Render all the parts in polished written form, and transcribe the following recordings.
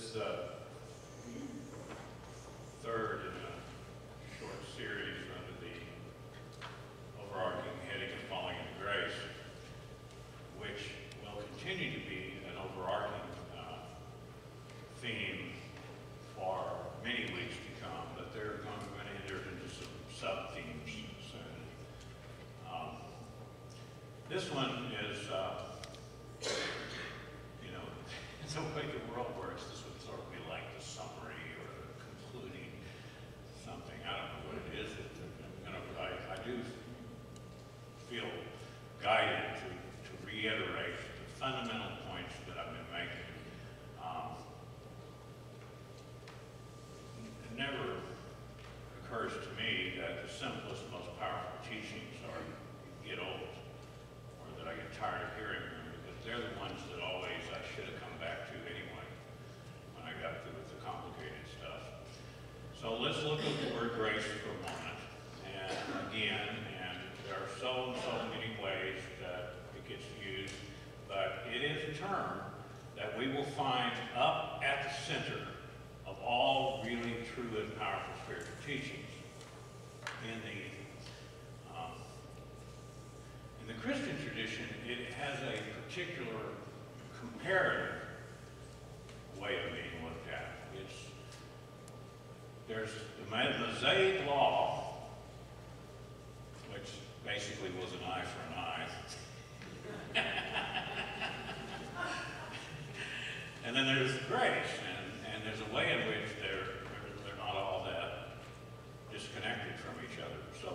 This third in a short series under the overarching heading of Falling into Grace, which will continue to be an overarching theme for many weeks to come, but they're going to enter into some sub-themes soon. This one is, you know, it's the way the world works. This would sort of be like the summary or the concluding something. I don't know what it is. I do feel guided to reiterate the fundamental points that I've been making. It never occurs to me that the simplest, most powerful teachings are get old, or that I get tired of hearing them, because they're the ones that always I should have come back to anyway when I got through with the complicated stuff. So let's look at the word grace for a moment. And again, and there are so many ways that it gets used, but it is a term that we will find up at the center of all really true and powerful spiritual teachings. In the Christian tradition, it has a particular comparative way of being looked at. There's the Mosaic law, which basically was an eye for an eye. And then there's grace, and there's a way in which they're not all that disconnected from each other. So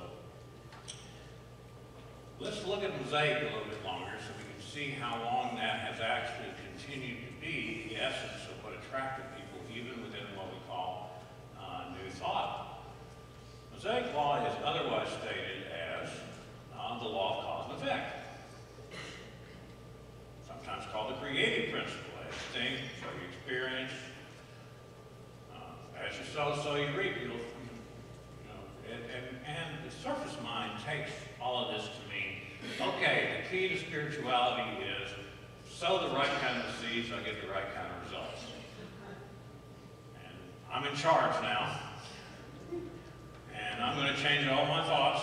let's look at Mosaic a little bit longer so we can see how long that has actually continued to be the essence of what attracted people, even within what we call New Thought. Mosaic law is otherwise stated as the law of cause and effect, sometimes called the creative principle. As you think, so you experience. As you sow, so you reap. And the surface mind takes all of this to mean, okay, the key to spirituality is sow the right kind of seeds, I get the right kind of results. And I'm in charge now. And I'm going to change all my thoughts.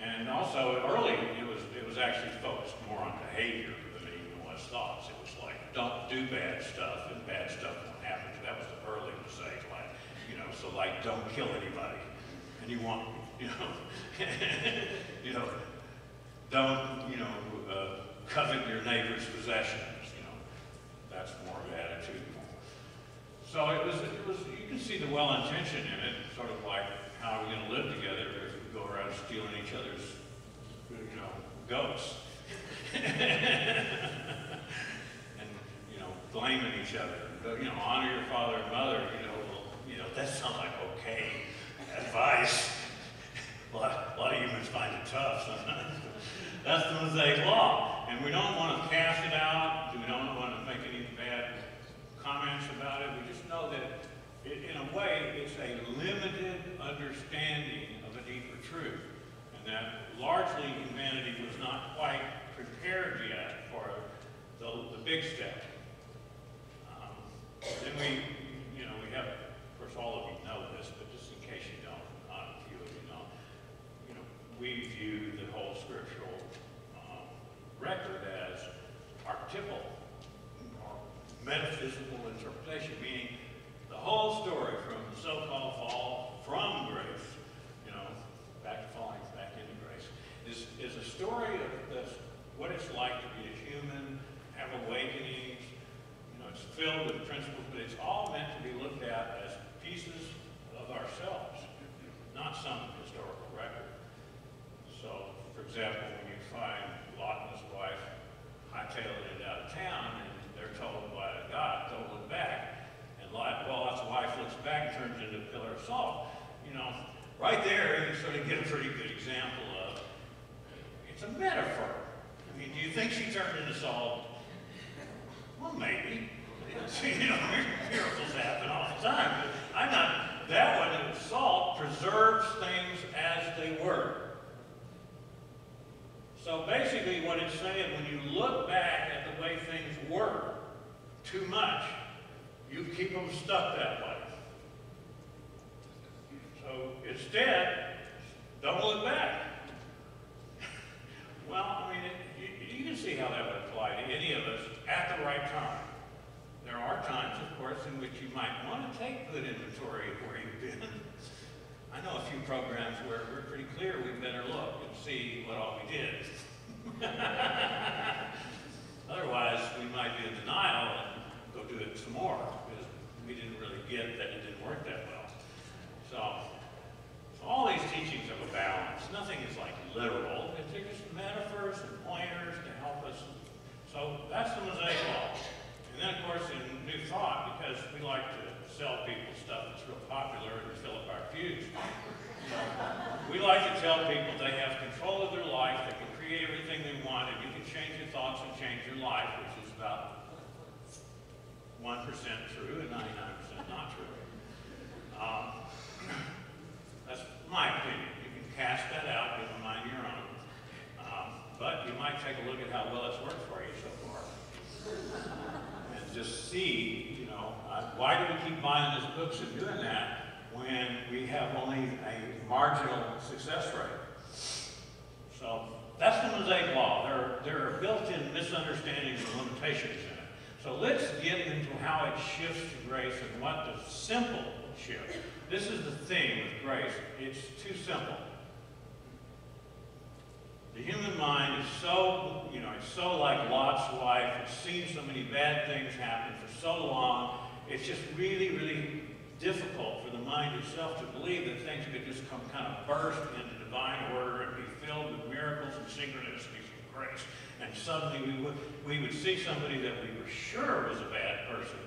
And also, early, it was actually focused more on behavior than it even was thoughts. It was like, don't do bad stuff, and bad stuff won't happen. That was the early Mosaic, like, so like, don't kill anybody. And you want, don't, covet your neighbor's possessions. That's more of attitude. So it was. You can see the well-intention in it, sort of like, how are we going to live together if we go around stealing each other's, goats, and blaming each other. Honor your father and mother. That sounds like okay advice. A lot of humans find it tough sometimes. That's the Mosaic law, and we don't want to cast it out. We don't want to make any bad comments about it. We just know that, in a way, it's a limited understanding of a deeper truth, and that largely humanity was not quite prepared yet for the big step. Then we have, of course, all of you know this, but just in case you don't, a few of you don't, we view the whole scriptural record as archetypal or metaphysical interpretation, meaning the whole story from the so-called fall from grace, back to falling back into grace, is a story of what it's like to be a human, have awakenings. It's filled with principles, but it's all meant to be looked at as pieces of ourselves, not some historical record. So, for example, when you find Lot and his wife hightailing it out of town, and they're told by God, don't look back, and Lot's wife looks back and turns into a pillar of salt. Right there, you sort of get a pretty good example of, it's a metaphor. I mean, do you think she turned into salt? Well, maybe. Miracles happen all the time. But I'm not. That one, salt preserves things as they were. So basically what it's saying, when you look back at the way things were too much, You keep them stuck that way. So instead, don't look back. Well, I mean, you can see how that would apply to any of us at the right time. There are times, of course, in which you might want to take good inventory of where you've been. I know a few programs where we're pretty clear we better look and see what all we did. Otherwise, we might be in denial and go do it some more because we didn't really get that it didn't work that well. So all these teachings have a balance. Nothing is like literal. They're just metaphors and pointers to help us. So that's the Mosaic Law. And then, of course, in New Thought, because we like to sell people stuff that's real popular and fill up our pews, we like to tell people they have control of their life, they can create everything they want, and you can change your thoughts and change your life, which is about 1% true and 99% not true. That's my opinion. You can cast that out, give them mind your own. But you might take a look at how well it's worked for you so far. And just see, you know, why do we keep buying these books and doing that when we have only a marginal success rate? So that's the Mosaic Law. There are built-in misunderstandings and limitations in it. So let's get into how it shifts to grace and what the simple shift. This is the thing with grace. It's too simple. The human mind is so, you know, it's so like Lot's wife. It's seen so many bad things happen for so long. It's just really, really difficult for the mind itself to believe that things could just come kind of burst into divine order and be filled with miracles and synchronicities and grace. And suddenly we would see somebody that we were sure was a bad person.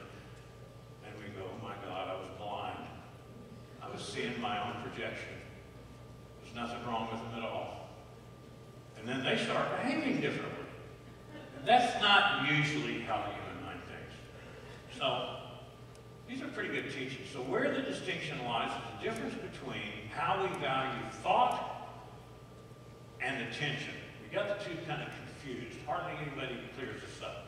And we go, oh my God, I was blind. I was seeing my own projection. There's nothing wrong with them at all. And then they start behaving differently. And that's not usually how the human mind thinks. So these are pretty good teachings. So where the distinction lies is the difference between how we value thought and attention. We got the two kind of confused. Hardly anybody clears this up.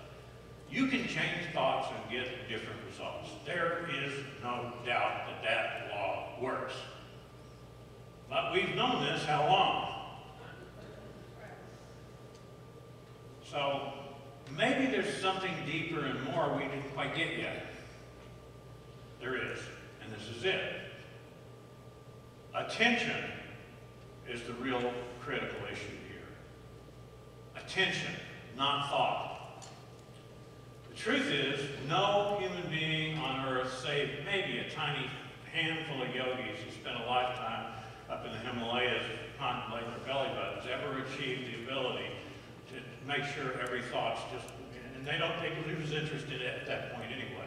You can change thoughts and get different results. There is no doubt that that law works. But we've known this how long? So maybe there's something deeper and more we didn't quite get yet. There is, and this is it. Attention is the real critical issue here. Attention, not thought. The truth is, no human being on earth, save maybe a tiny handful of yogis who spent a lifetime up in the Himalayas contemplating their belly buttons, ever achieved the ability to make sure every thought's just, and they lose interest in it at that point anyway.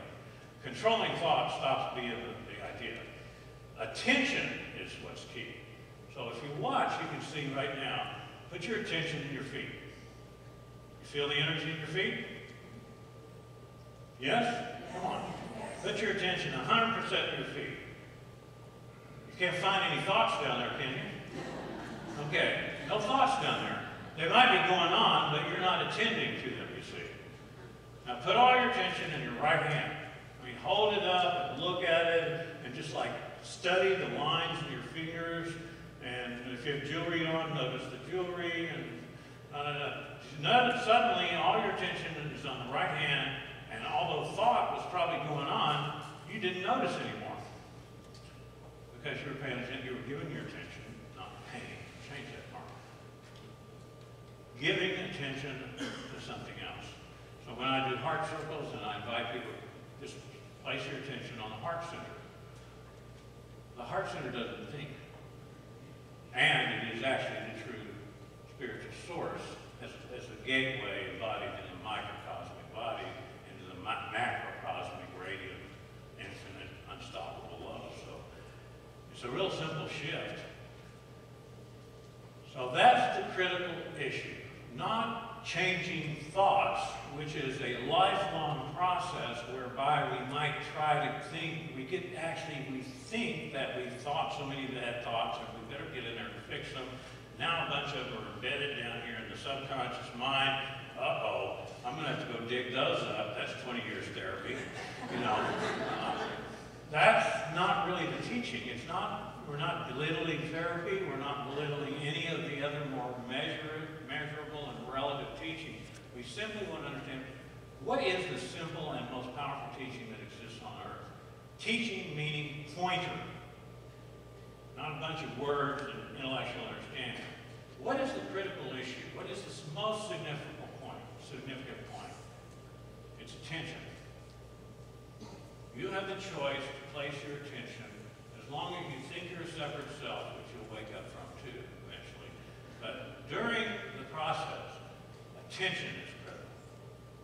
Controlling thought stops being the idea. Attention is what's key. So if you watch, you can see right now, put your attention in your feet. You feel the energy in your feet? Yes? Come on. Put your attention 100% in your feet. You can't find any thoughts down there, can you? Okay, no thoughts down there. They might be going on, but you're not attending to them, you see. Now put all your attention in your right hand. I mean, hold it up and look at it and just like study the lines in your fingers. And if you have jewelry on, notice the jewelry. And suddenly all your attention is on the right hand, and although thought was probably going on, you didn't notice anymore. Because you were paying attention, you were giving your attention, not paying. Change that part. Giving attention to something else. So when I do heart circles and I invite people, just place your attention on the heart center. The heart center doesn't think. And it is actually the true spiritual source as a gateway embodied in the microcosmic body into the macrocosmic radiant, infinite, unstoppable love. So it's a real simple shift. So that's the critical issue. Not changing thoughts, which is a lifelong process whereby we might try to think, we think that we thought so many bad thoughts and we better get in there and fix them. now a bunch of them are embedded down here in the subconscious mind. Uh-oh, I'm going to have to go dig those up. That's 20 years therapy, you know. That's not really the teaching. It's not, we're not belittling therapy. We're not belittling any of the other more measurable and relative teaching. We simply want to understand what is the simple and most powerful teaching that exists on earth. Teaching meaning pointer, not a bunch of words and intellectual understanding. What is the critical issue? What is the most significant point? It's attention. You have the choice to place your attention, as long as you think you're a separate self, which you'll wake up from too, eventually. But during the process, attention is critical.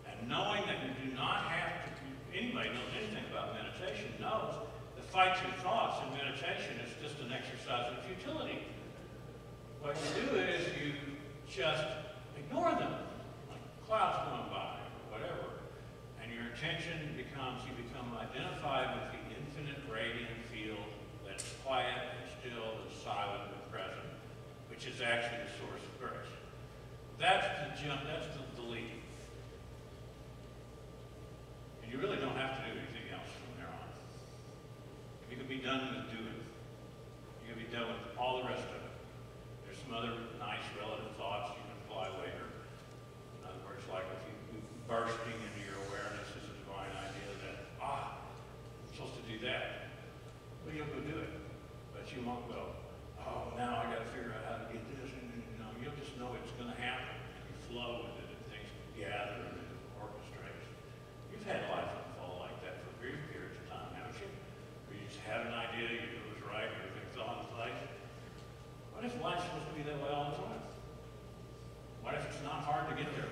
And knowing that you do not have to, anybody knows anything about meditation knows that fight your thoughts in meditation is just an exercise of futility. What you do is you just ignore them, like clouds going by or whatever. And your attention becomes, you become identified with the infinite radiant field that's quiet and still and silent and present, which is actually the source of grace. That's the jump, that's the leap. And you really don't have to do anything else from there on. You can be done with doing. You can be done with all the rest of it. There's some other nice relative thoughts you can apply later. In other words, like if you bursting into your awareness is a divine idea that, I'm supposed to do that. Well, you'll go do it. But you won't go, oh, now I got to figure out how to get this. And you know, you'll just know it's going to happen. And you flow with it and things gather and it orchestrates. You've had life unfold like that for brief periods of time, haven't you? Where you just had an idea, you knew it was right, everything fell into place. What if life's supposed to be that way all the time? What if it's not hard to get there?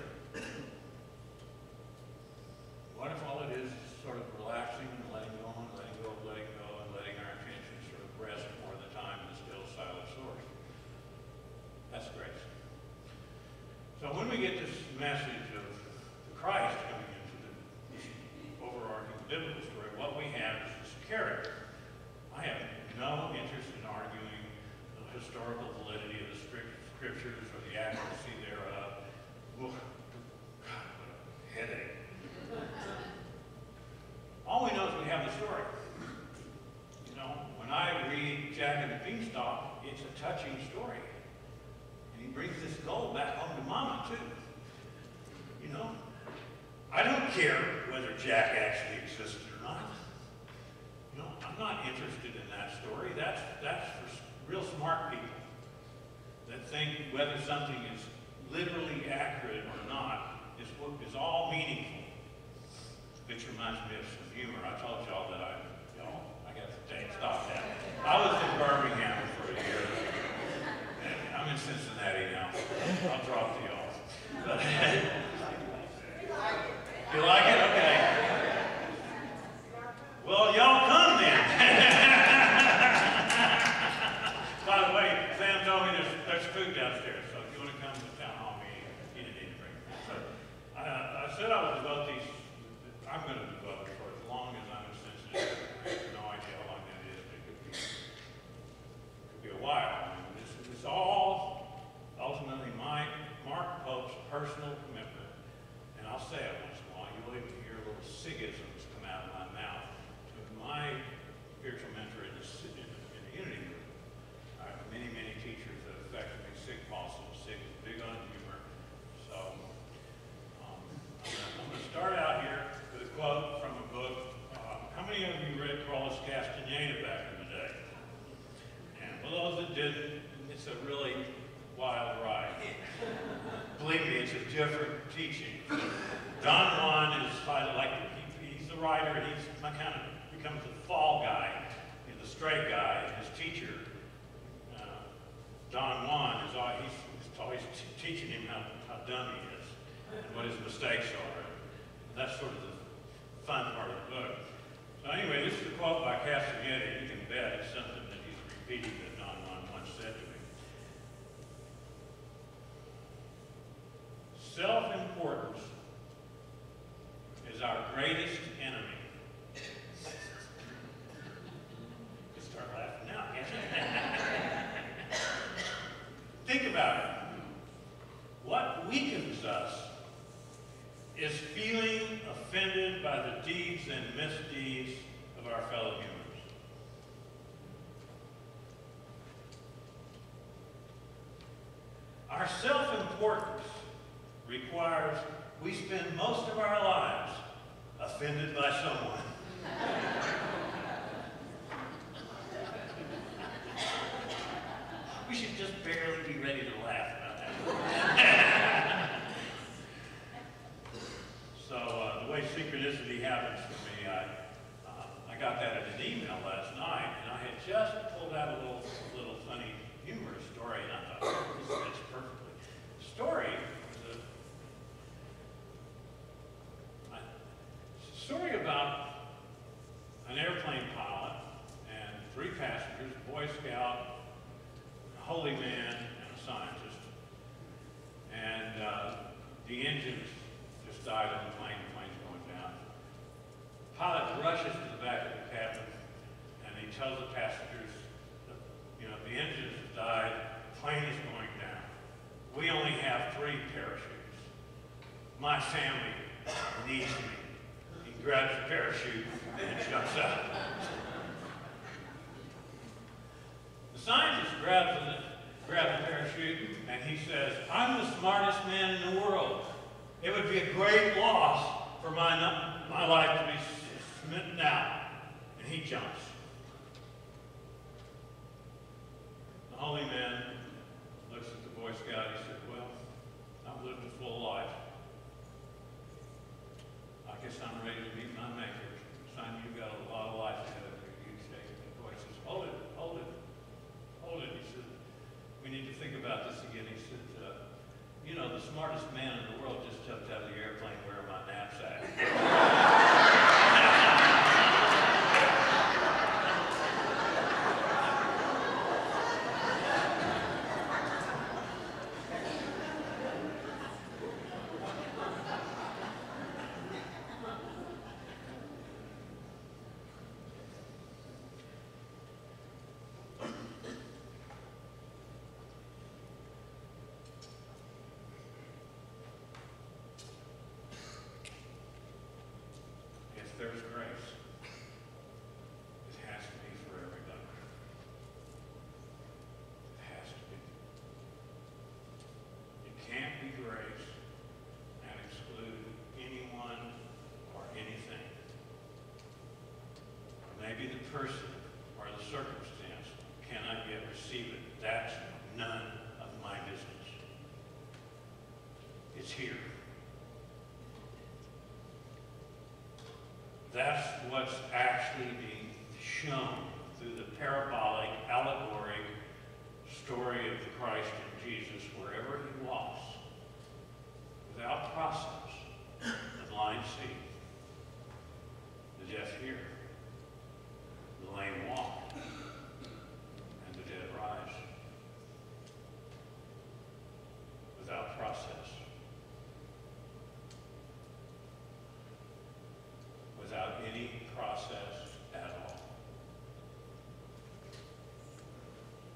What if all it is sort of relaxing and letting go and letting go, and letting our attention sort of rest more of the time in the still silent source? That's grace. So when we get this message of Christ coming into the overarching biblical story, what we have is this character. I have no interest in arguing the historical validity of the scriptures or the accuracy thereof. God, what a headache. All we know is we have the story. You know, when I read Jack and the Beanstalk, it's a touching story. And he brings this gold back home to Mama, too. You know, I don't care whether Jack actually existed or not. You know, I'm not interested in that story. That's for real smart people that think whether something is literally accurate or not is all meaningful. Which reminds me of some humor. I told y'all that I got to stop that. I was in Birmingham for a year. I'm in Cincinnati now. I'll drop the y'all. But you like it? Okay. Well, y'all come then. By the way, Sam told me there's food downstairs, so if you want to come to the town hall meeting, you need to bring it. So I said I would devote these. I'm going to devote for as long as I'm sensitive. I have no idea how long that is, but it could be a while. I mean, this is all ultimately Mark Pope's personal commitment. And I'll say it once in a while. You'll even hear little sigisms come out of my mouth. To my spiritual mentor in the Unity group. I have many, many teachers that affected me. Sig Paulson. Sig is big on humor. So I'm going to start out here with a quote from a book. How many of you read Carlos Castaneda back in the day? And for those that didn't, it's a really wild ride. Believe me, it's a different teaching. Don Juan is like he's the writer, and he's kind of becomes the fall guy, the straight guy. His teacher, Don Juan, he's always teaching him how dumb he is and what his mistakes are. That's sort of the fun part of the book. So anyway, this is a quote by Castaneda. You can bet it's something that he's repeating that Don Juan once said to me. Self-importance is our greatest enemy. You start laughing now, can't you? Think about it. What weakens us is feeling offended by the deeds and misdeeds of our fellow humans. Our self-importance requires we spend most of our lives offended by someone. We should just barely be ready to laugh about that. So the way synchronicity happens for me, I got that in an email last night, and I had just pulled out a little funny, humorous story, and I thought, oh, this fits perfectly. The story is a story about an airplane pilot and 3 passengers, a Boy Scout, a holy man, and a scientist. And the engines just died on the plane. The plane's going down. The pilot rushes to the back of the cabin, and he tells the passengers, you know, the engines have died, the plane is going down. We only have 3 parachutes. My family needs me. He grabs the parachute and jumps out. The scientist grabs the parachute and he says, I'm the smartest man in the world. It would be a great loss for my life to be smitten out. And he jumps. The holy man looks at the Boy Scout. He said, well, I've lived a full life. I guess I'm ready to meet my maker. Son, you've got a lot of life ahead of you. You say, the boy says, hold it, hold it, hold it. He said, we need to think about this again. He said, you know, the smartest man in the world just jumped out of the airplane wearing my knapsack. There's grace. It has to be for everybody. It has to be. It can't be grace and exclude anyone or anything. Maybe the person or the circumstance cannot yet receive it. That's none of my business. It's here. That's what's actually being shown through the parabolic, allegory story of the Christ and Jesus wherever he walks. Without process, the blind see, the deaf hear, the lame walk, and the dead rise. Without process. Without any process at all.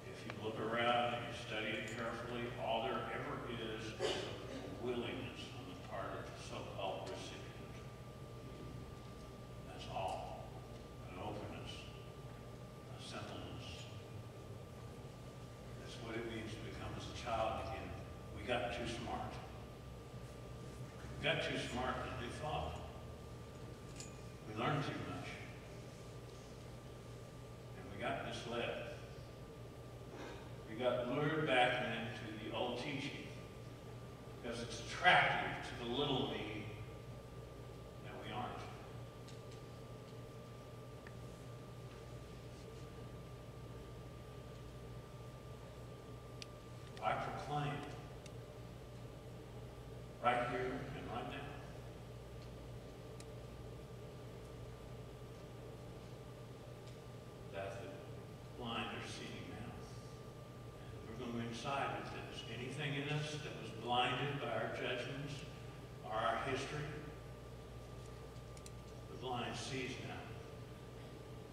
If you look around and you study it carefully, all there ever is a willingness on the part of the so-called recipient. That's all. An openness, a simpleness. That's what it means to become as a child again. We got too smart. We got too smart to do thought. We learned too much. And we got misled. We got lured back into the old teaching because it's attractive to the little me that we aren't. I proclaim right here and right now inside of this. Anything in us that was blinded by our judgments or our history, the blind sees now.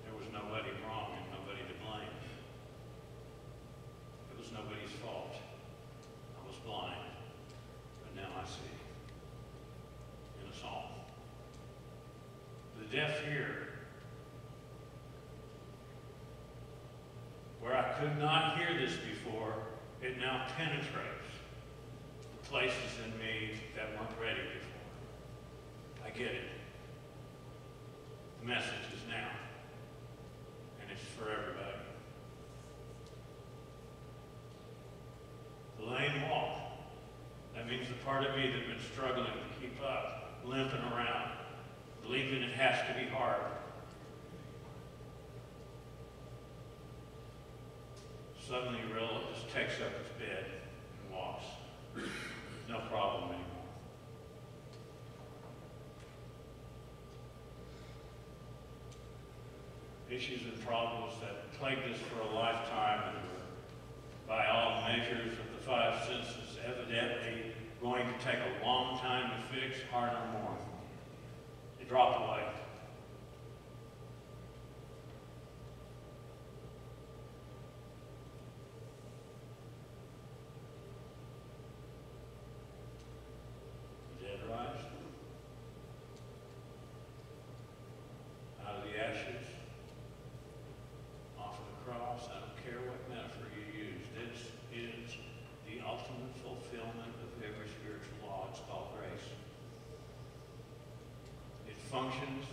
There was nobody wrong and nobody to blame. It was nobody's fault. deaf ear, where I could not hear this before, it now penetrates the places in me that weren't ready before. I get it. The message is now, and it's for everybody. The lame walk. That means the part of me that's been struggling to keep up, limping around, believing it has to be hard. Suddenly it just takes up its bed and walks. No problem anymore. Issues and problems that plagued us for a lifetime and were, by all measures of the five senses, evidently going to take a long time to fix, hard or more. They drop away. The dead rise. Out of the ashes. Off of the cross. I don't care what metaphor you use. This is the ultimate fulfillment of every spiritual law. It's called grace. It functions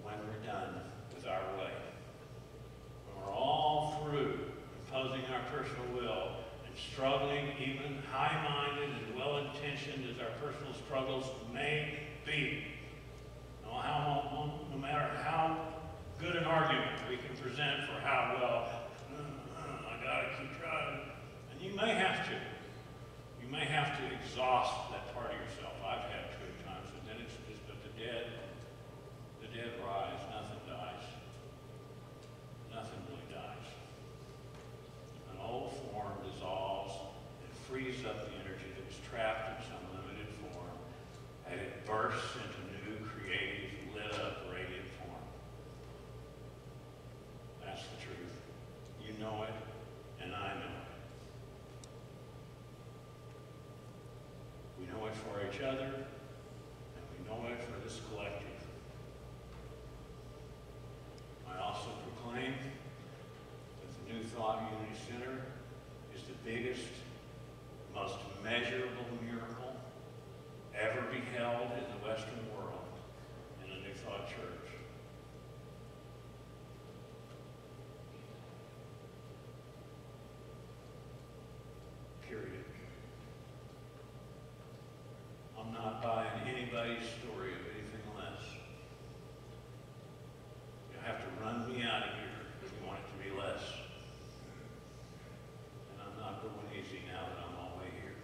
when we're done with our way. When we're all through imposing our personal will and struggling, even high-minded and well-intentioned as our personal struggles may be. No matter how good an argument we can present for how well, I gotta keep trying. And you may have to. You may have to exhaust that part of yourself. I've had to at times, and then it's just, but the dead rise, nothing dies. Nothing really dies. An old form dissolves and frees up the energy that was trapped in some limited form, and it bursts into new, creative, lit up, radiant form. That's the truth. You know it, and I know it. We know it for each other, and we know it for this collective. I also proclaim that the New Thought Unity Center is the biggest, most measurable miracle ever beheld in the Western world in a New Thought church. Period. I'm not buying anybody's story of anything less. You'll have to run me out of here if you want it to be less. And I'm not going easy now that I'm all the way here.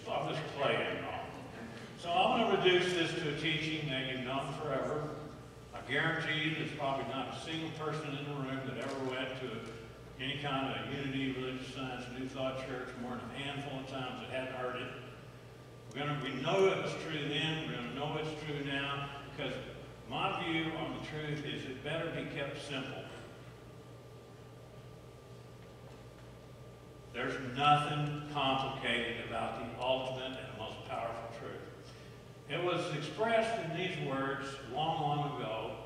I'm just playing wrong. So I'm going to reduce this to a teaching that you've known forever. I guarantee there's probably not a single person in the room that ever went to any kind of unity, religious science, New Thought church more than a handful of times that hadn't heard it. We know it was true then, we're going to know it's true now, because my view on the truth is it better be kept simple. There's nothing complicated about the ultimate and most powerful truth. It was expressed in these words long, long ago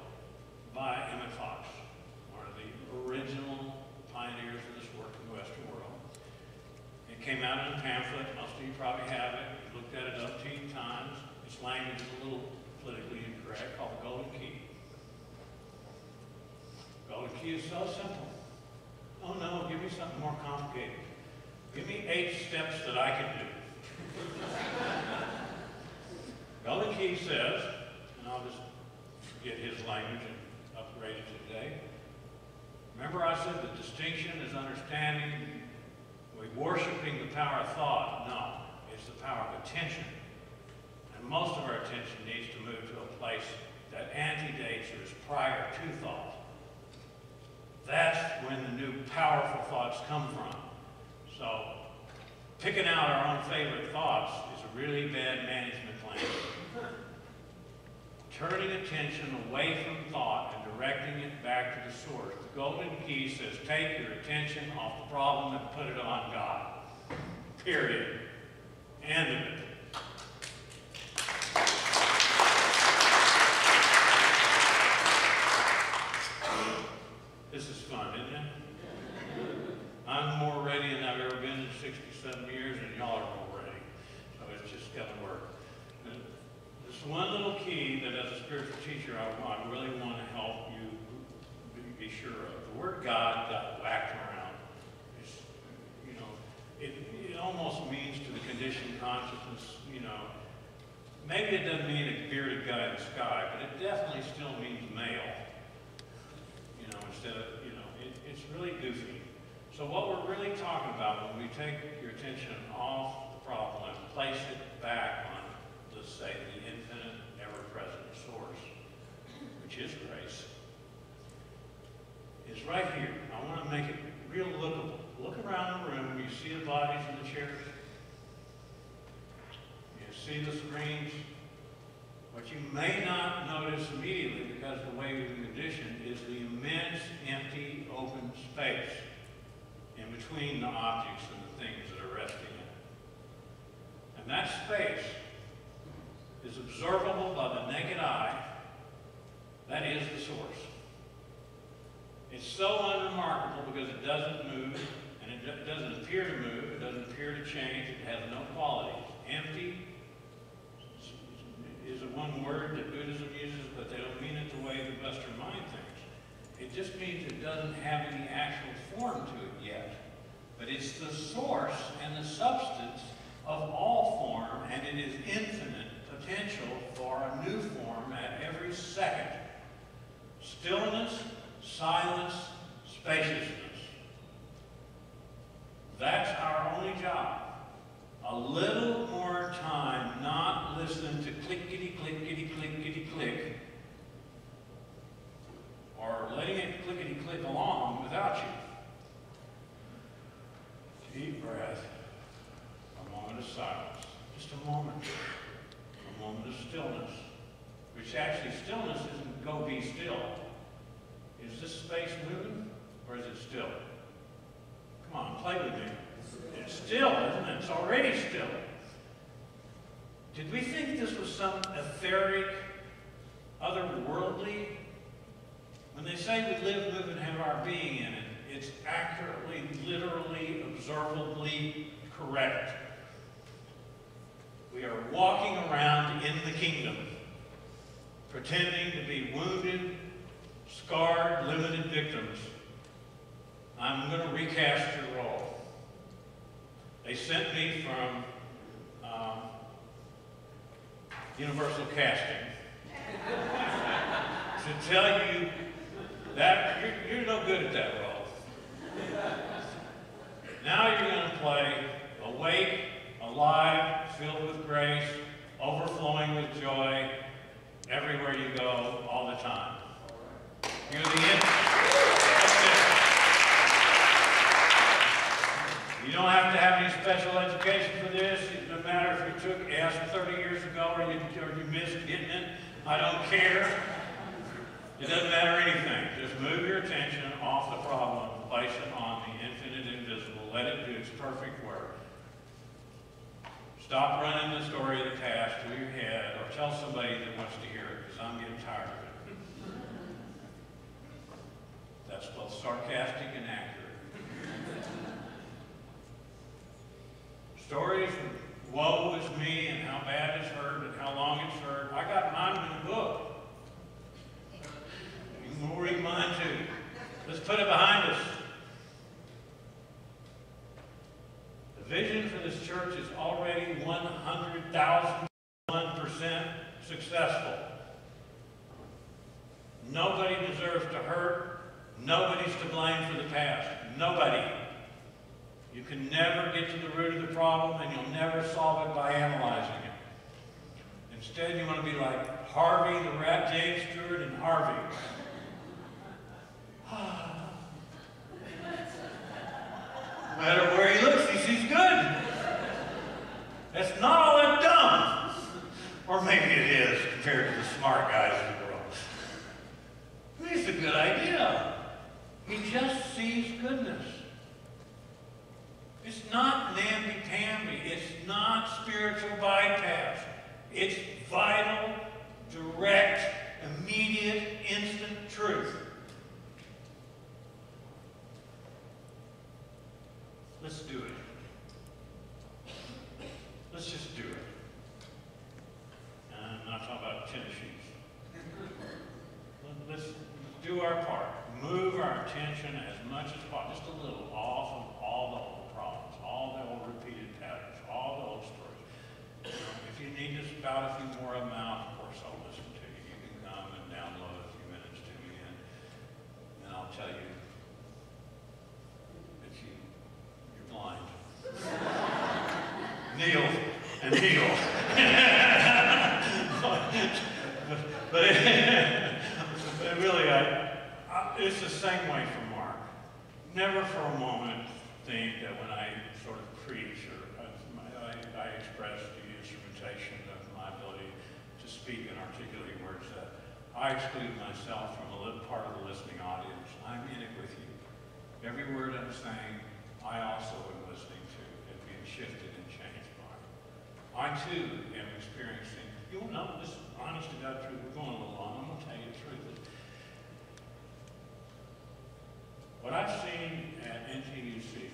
by Emmett Fox, one of the original pioneers of this work in the Western world. It came out in a pamphlet. Most of you probably have it. You've looked at it umpteen times. Its language is a little politically incorrect, called the Golden Key. Golden Key is so simple. Oh no, give me something more complicated. Give me 8 steps that I can do. Golden Key says, and I'll just forget his language and upgrade it today. Remember I said the distinction is understanding, we're worshiping the power of thought. No, it's the power of attention. And most of our attention needs to move to a place that antedates or is prior to thought. That's when the new powerful thoughts come from. So, picking out our own favorite thoughts is a really bad management plan. Turning attention away from thought and directing it back to the source. The Golden Key says, take your attention off the problem and put it on God. Period. End of it. 6 or 7 years, and y'all are already. So it's just got to work. And this one little key that as a spiritual teacher I really want to help you be sure of. The word God got whacked around. It's, you know, it almost means to the conditioned consciousness, you know. Maybe it doesn't mean a bearded guy in the sky, but it definitely still means male. You know, instead of, you know, it's really goofy. So what we're really talking about when we take your attention off the problem and place it back on, let's say, the infinite, ever-present source, which is grace, is right here. I want to make it real lookable. Look around the room. You see the bodies in the chairs? You see the screens? What you may not notice immediately, because the way we've been conditioned, is the immense, empty, open space in between the objects and the things that are resting in it. And that space is observable by the naked eye. That is the source. It's so unremarkable because it doesn't move, and it doesn't appear to move, it doesn't appear to change, it has no qualities. Empty is a one word that Buddhism uses, but they don't mean it the way the Western mind thinks. It just means it doesn't have any actual form to it yet. But it's the source and the substance of all form, and it is infinite potential for a new form at every second. Stillness, silence, spaciousness. That's our only job. A little more time not listening to clickety, clickety, clickety, click, or letting it clickety, click along without you. Deep breath, a moment of silence, just a moment of stillness, which actually stillness isn't go be still. Is this space moving, or is it still? Come on, play with me. It's still, isn't it? It's already still. Did we think this was some etheric, otherworldly? When they say we live, move, and have our being in it, it's accurately, literally, observably correct. We are walking around in the kingdom, pretending to be wounded, scarred, limited victims. I'm going to recast your role. They sent me from Universal Casting to tell you that you're no good at that role. Now you're going to play awake, alive, filled with grace, overflowing with joy, everywhere you go, all the time. You're the You don't have to have any special education for this. It doesn't matter if you took S 30 years ago or you missed getting it. I don't care. It doesn't matter anything. Just move your attention off the problem and place it on the infinite invisible. Let it do its perfect work. Stop running the story of the past through your head, or tell somebody that wants to hear it, because I'm getting tired of it. That's both sarcastic and accurate. Stories of woe is me and how bad it's hurt and how long it's hurt. I got mine in the book. You can read mine too. Let's put it behind us. The vision for this church is already 100,001% successful. Nobody deserves to hurt. Nobody's to blame for the past. Nobody. You can never get to the root of the problem, and you'll never solve it by analyzing it. Instead, you want to be like Harvey, the rat, James Stewart, and Harvey. No matter where he looks, he sees good. That's not all that dumb. Or maybe it is, compared to the smart guys in the world. It's a good idea. He just sees goodness. It's not namby-pamby. It's not spiritual bypass. It's vital, direct, immediate, instant truth. Let's do it. do our part. Move our attention as much as possible, just a little, off of all the old problems, all the old repeated patterns, all the old stories. If you need to spout a few more of them out, of course I'll listen to you. You can come and download a few minutes to me, and I'll tell you that you're blind. Kneel and kneel. but really, it's the same way for Mark. Never for a moment think that when I sort of preach or I express the instrumentation of my ability to speak and articulate words that I exclude myself from a part of the listening audience. I'm in it with you. Every word I'm saying, I also am listening to and being shifted and changed by. I too am experiencing, you'll know this, honest to God truth, we're going a little long, I'm going to tell you the truth. What I've seen at NTUC,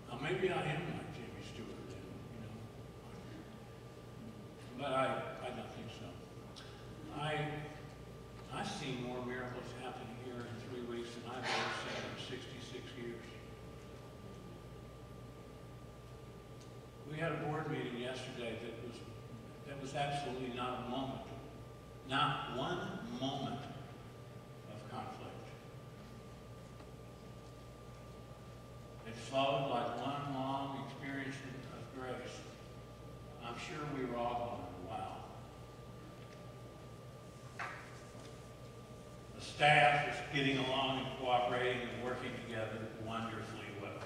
now maybe I am like Jimmy Stewart, but I don't think so. I've seen more miracles happen here in 3 weeks than I've ever seen in 66 years. We had a board meeting yesterday that was absolutely not a moment, not one moment of conflict. It flowed like one long experience of grace. I'm sure we were all going, wow. The staff is getting along and cooperating and working together wonderfully well.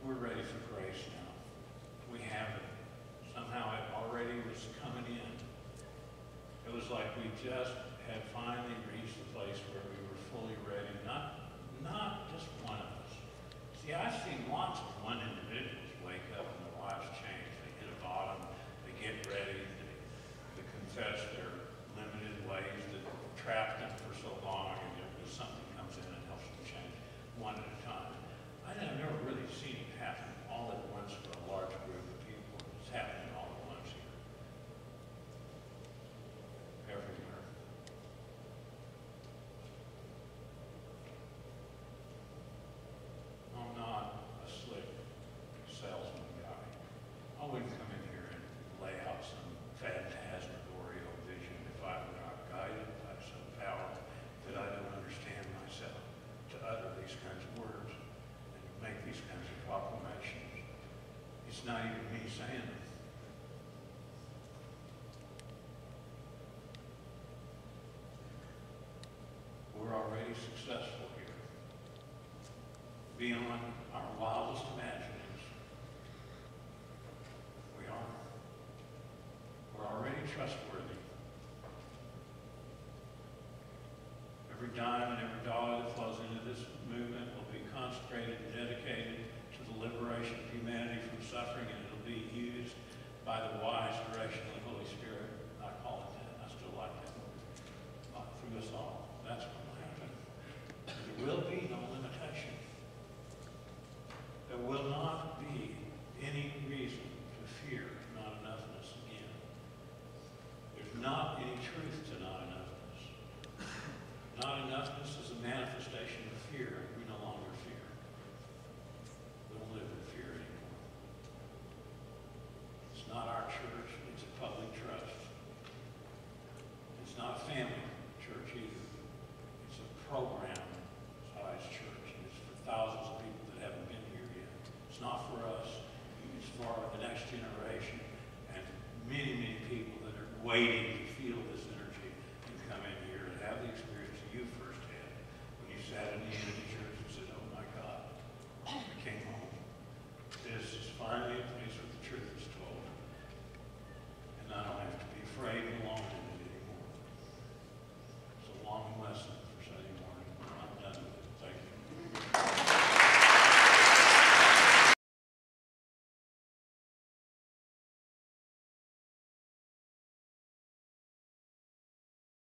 We're ready for grace now. We have it. Somehow it already was coming in. It was like we just had finally reached the place where we were fully ready. Not just one of us. See, I've seen lots of one individuals wake up and their lives change. They hit a bottom, they get ready, they confess their limited ways that trapped them for so long, and something comes in and helps them change one at a time. I've never really seen it happen all at once for a large group of people. It's happening all at once here. Everywhere. I'm not a slick salesman guy. I wouldn't come in here and lay out some phantasmagorical vision if I were not guided by some power that I don't understand myself to utter these kinds of words and make these kinds of proclamations. It's not even me saying them. We're already successful here. Beyond our wildest imaginings. We are. We're already trustworthy. Every dime and every dollar that flows into this movement will be consecrated and dedicated to the liberation of humanity from suffering, and it'll be used by the wise direction of the Holy Spirit. I call it that. I still like that word. Through us all. That's what will happen. There will be no limitation. There will not be any reason to fear not enoughness again. There's not any truth to not enoughness. Not enoughness is a manifestation of fear. We no longer fear. We don't live in fear anymore. It's not our church. It's a public trust. It's not a family church either. It's a program-sized church. It's for thousands of people that haven't been here yet. It's not for us. It's for the next generation and many, many people that are waiting